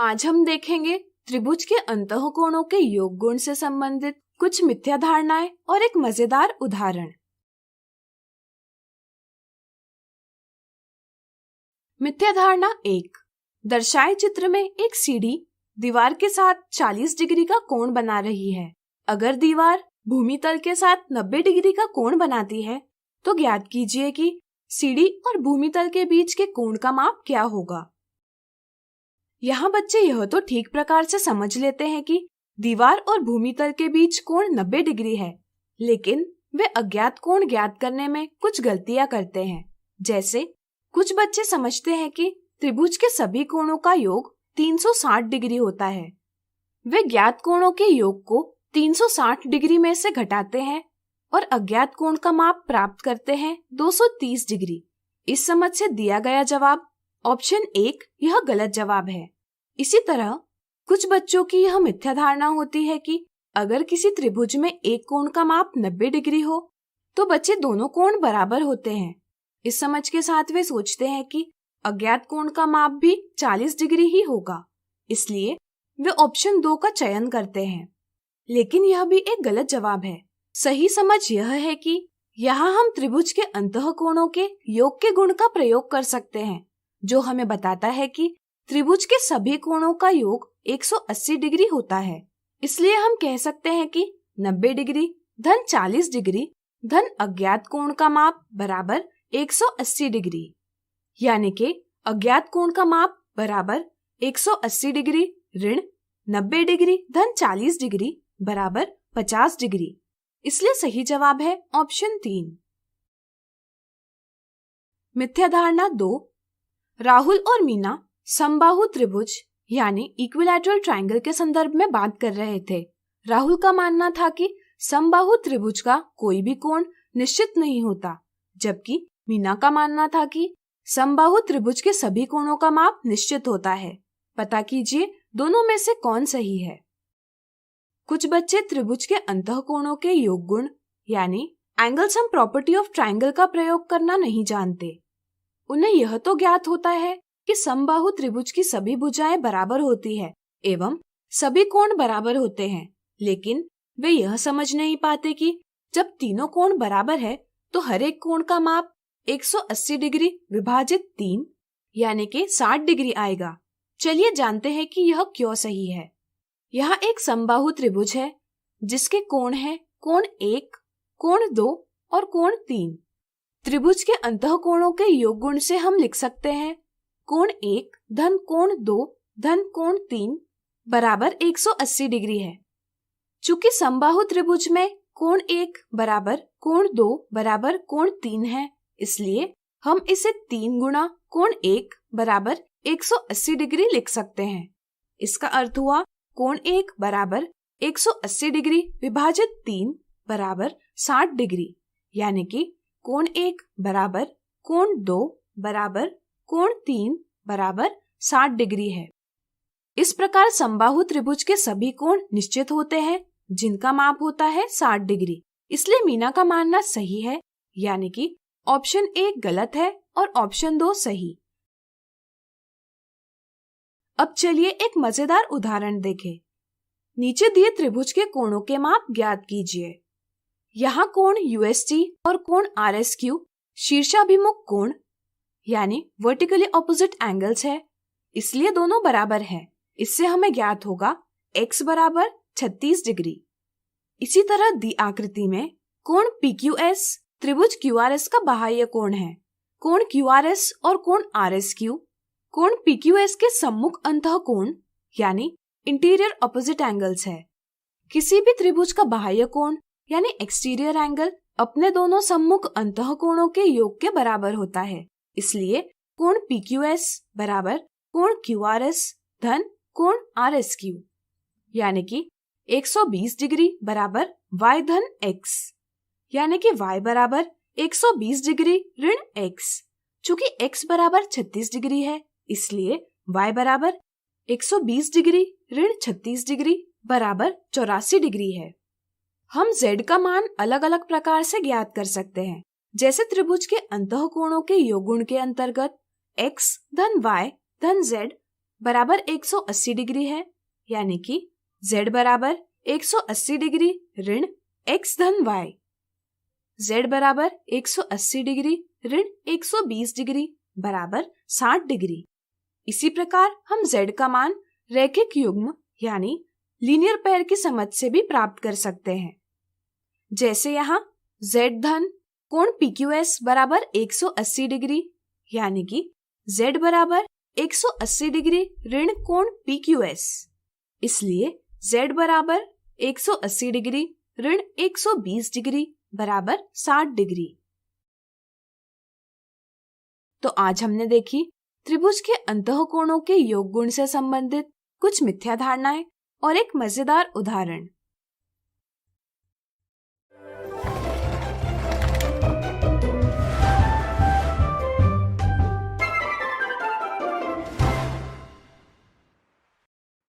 आज हम देखेंगे त्रिभुज के अंतःकोणों के योग गुण से संबंधित कुछ मिथ्या धारणाएं और एक मजेदार उदाहरण। मिथ्या धारणा 1। दर्शाए चित्र में एक सीढ़ी दीवार के साथ 40 डिग्री का कोण बना रही है। अगर दीवार भूमि तल के साथ 90 डिग्री का कोण बनाती है तो ज्ञात कीजिए कि सीढ़ी और भूमि तल के बीच के कोण का माप क्या होगा। यहाँ बच्चे यह तो ठीक प्रकार से समझ लेते हैं कि दीवार और भूमि तल के बीच कोण 90 डिग्री है, लेकिन वे अज्ञात कोण ज्ञात करने में कुछ गलतियां करते हैं। जैसे कुछ बच्चे समझते हैं कि त्रिभुज के सभी कोणों का योग 360 डिग्री होता है। वे ज्ञात कोणों के योग को 360 डिग्री में से घटाते हैं और अज्ञात कोण का माप प्राप्त करते हैं 230 डिग्री। इस समझ से दिया गया जवाब ऑप्शन 1 यह गलत जवाब है। इसी तरह कुछ बच्चों की यह मिथ्या धारणा होती है कि अगर किसी त्रिभुज में एक कोण का माप 90 डिग्री हो तो बच्चे दोनों कोण बराबर होते हैं। इस समझ के साथ वे सोचते हैं कि अज्ञात कोण का माप भी 40 डिग्री ही होगा, इसलिए वे ऑप्शन 2 का चयन करते हैं। लेकिन यह भी एक गलत जवाब है। सही समझ यह है कि यहाँ हम त्रिभुज के अंतःकोणों के योग के गुण का प्रयोग कर सकते हैं, जो हमें बताता है कि त्रिभुज के सभी कोणों का योग 180 डिग्री होता है। इसलिए हम कह सकते हैं कि 90 डिग्री धन 40 डिग्री धन अज्ञात कोण का माप बराबर 180 डिग्री, यानी कि अज्ञात कोण का माप बराबर 180 डिग्री ऋण 90 डिग्री धन 40 डिग्री बराबर 50 डिग्री। इसलिए सही जवाब है ऑप्शन 3। मिथ्या धारणा 2। राहुल और मीना समबाहु त्रिभुज यानी इक्विलैटरल ट्रायंगल के संदर्भ में बात कर रहे थे। राहुल का मानना था कि समबाहु त्रिभुज का कोई भी कोण निश्चित नहीं होता, जबकि मीना का मानना था कि समबाहु त्रिभुज के सभी कोणों का माप निश्चित होता है। पता कीजिए दोनों में से कौन सही है। कुछ बच्चे त्रिभुज के अंतःकोणों के योग गुण यानी angle sum property of triangle का प्रयोग करना नहीं जानते। उन्हें यह तो ज्ञात होता है कि समबाहु त्रिभुज की सभी भुजाएं बराबर होती है एवं सभी कोण बराबर होते हैं, लेकिन वे यह समझ नहीं पाते कि जब तीनों कोण बराबर है तो हर एक कोण का माप 180 डिग्री विभाजित 3 यानी कि 60 डिग्री आएगा। चलिए जानते हैं कि यह क्यों सही है। यहाँ एक समबाहु त्रिभुज है जिसके कोण है कोण 1, कोण 2 और कोण 3। त्रिभुज के अंतःकोणों के योग गुण से हम लिख सकते हैं कोण 1 धन कोण 2 धन कोण 3 बराबर 180 डिग्री है। चूंकि समबाहु त्रिभुज में कोण 1 बराबर कोण 2 बराबर कोण 3 है, इसलिए हम इसे 3 गुणा कोण 1 बराबर 180 डिग्री लिख सकते हैं। इसका अर्थ हुआ कोण 1 बराबर 180 डिग्री विभाजित 3 बराबर 60 डिग्री, यानी कि कोण 1 बराबर कोण 2 बराबर कोण 3 बराबर 60 डिग्री है। इस प्रकार समबाहु त्रिभुज के सभी कोण निश्चित होते हैं जिनका माप होता है 60 डिग्री। इसलिए मीना का मानना सही है, यानी कि ऑप्शन 1 गलत है और ऑप्शन 2 सही। अब चलिए एक मजेदार उदाहरण देखें। नीचे दिए त्रिभुज के कोणों के माप ज्ञात कीजिए। यहाँ कोण UST और कोण RSQ शीर्षाभिमुख कोण यानी वर्टिकली ऑपोजिट एंगल्स है, इसलिए दोनों बराबर हैं। इससे हमें ज्ञात होगा x बराबर 36 डिग्री। इसी तरह दी आकृति में कोण PQS त्रिभुज QRS का बाह्य कोण है। कोण QRS और कोण RSQ कोण PQS के सम्मुख अंतःकोण यानी इंटीरियर ऑपोजिट एंगल्स है। किसी भी त्रिभुज का बाह्य कोण यानी एक्सटीरियर एंगल अपने दोनों सम्मुख अंतःकोणों के योग के बराबर होता है। इसलिए कोण PQS बराबर कोण QRS धन कोण RSQ, यानी कि 120 डिग्री बराबर y धन x, यानी कि y बराबर 120 डिग्री ऋण x। चूंकि x बराबर 36 डिग्री है, इसलिए y बराबर 120 डिग्री ऋण 36 डिग्री बराबर 84 डिग्री है। हम z का मान अलग अलग प्रकार से ज्ञात कर सकते हैं। जैसे त्रिभुज के अंतःकोणों के योग गुण के अंतर्गत x धन y धन z बराबर 180 डिग्री है, यानी कि z बराबर 180 डिग्री ऋण x धन y, z बराबर 180 डिग्री ऋण 120 डिग्री बराबर 60 डिग्री। इसी प्रकार हम z का मान रैखिक युग्म यानी लीनियर पेयर की समझ से भी प्राप्त कर सकते हैं। जैसे यहाँ z धन कोण PQS बराबर 180 डिग्री, यानी कि z बराबर 180 डिग्री ऋण कोण PQS, इसलिए z बराबर 180 डिग्री ऋण 120 डिग्री बराबर 60 डिग्री। तो आज हमने देखी त्रिभुज के अंतःकोणों के योग गुण से संबंधित कुछ मिथ्या धारणाएं और एक मजेदार उदाहरण।